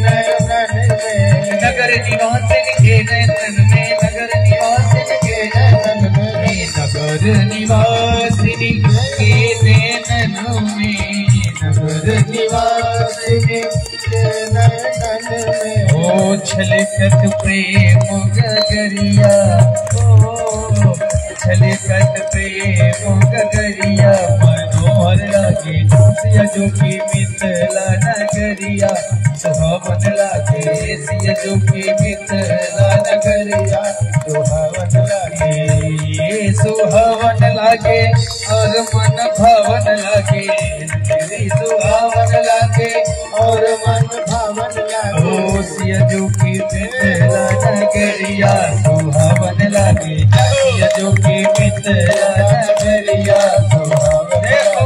नयन में, नगर निवासिन के नयन में, नगर निवासिन के नयन में, नगर निवासिन के नयन में, नगर निवासिन के नयन में। ओ छलकत प्रेम गगरिया, ओ छलकत प्रेम गगरिया, मनोहर लागे सिया जो की मिथिला नगरिया, सुहावन लागे सिया जो की मिथिला नगरिया, सुहावन लागे, ये सुहावन लागे और मन भावन लागे, तेरी सुहावन लागे और मन भावन लागे। ओ सिया जो की मिथिला नगरिया, सुहावन लागे सिया जो की मिथिला नगरिया, सुहावन देखो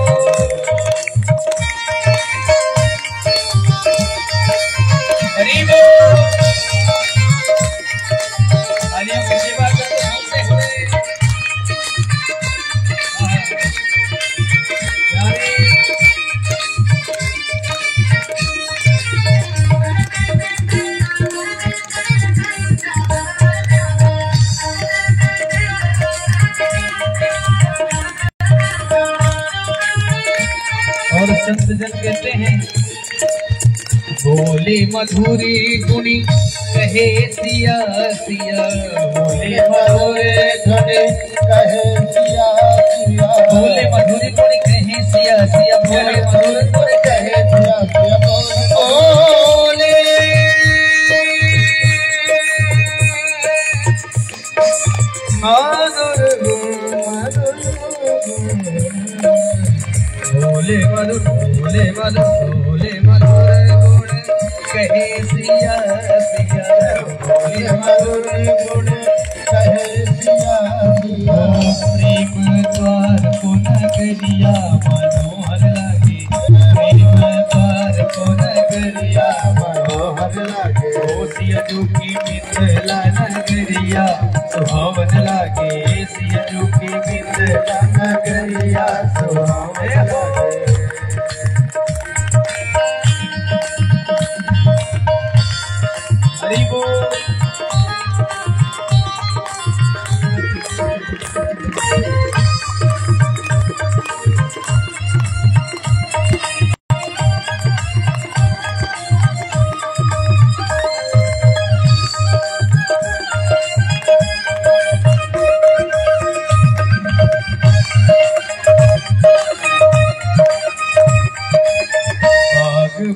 गरीबों आलियों की सेवा करते हमसे हुए और संत जन कहते हैं बोले मधुरी गुणी कहे सिया सिया, बोले मधुरे धने कहे सिया सिया, बोले मधुरी गुणी कहे सिया सिया, बोले मधुरे गुणी कहे सिया सिया, बोले मधुर बोले मधुर बोले मधुर बोले मधुर गुण कहे सिया सिया, बोले मधुर गुण कहे सिया सिया। प्रेम द्वार को नगरिया, मनोहर लागे प्रेम द्वार को नगरिया, मनोहर लागे, ओ सिया जो की मिथिला नगरिया, सुहावन लागे सिया जो की मिथिला नगरिया, सुहावन लागे। हरि बोल।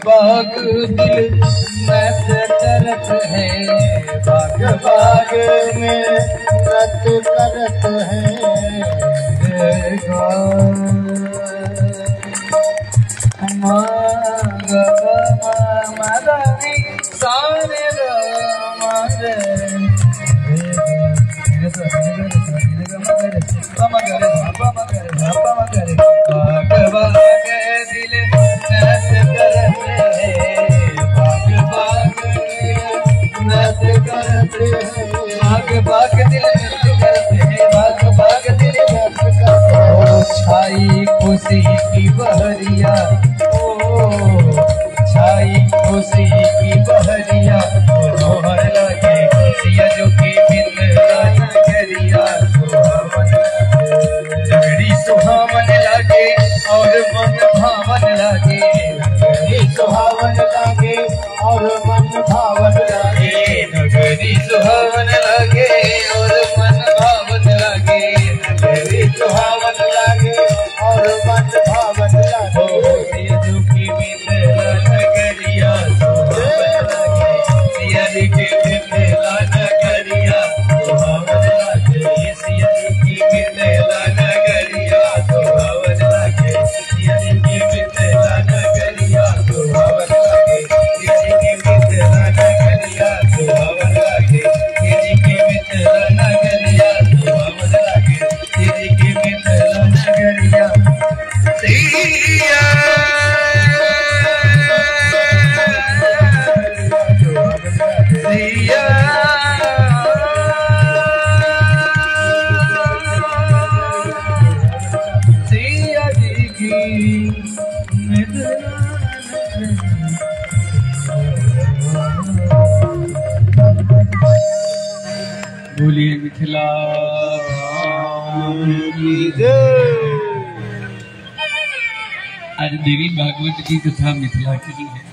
बाग दिल मत करत है, बाग बाग में रत करत है, मदनी सारे दिल नत करत है, बाग बाग नत करत है, बाग बाग दिल नत करत है, बाग बाग दिल नत करत है। छाई खुशी की बहरिया, ओ छाई खुशी की बहरिया, मनोहर लागे सिया जो की मिथिला नगरिया, सुहावन लगड़ी सुहावन लागे और मन भावन लागे, नगरी सुहावन लागे और मन भावन लागे, नगरी सुहावन लागे और मन भावन लागे, नगरी सुहावन लागे और मन भावन लागे। सिया जो की मिथिला नगरिया, सुहावन लागे सिया जी की मिथिला नगरिया, सुहावन लागे सिया जी की मिथिला नगरिया, सुहावन लागे सिया जी की मिथिला नगरिया, सुहावन लागे सिया जी की मिथिला नगरिया, सुहावन लागे सिया जी की मिथिला नगरिया, सुहावन लागे सिया जी की मिथिला नगरिया, सिया सिया जी की मिथिला नगरिया। बोलिए मिथिला की जय। आज देवी भागवत की कथा मिथिला की है।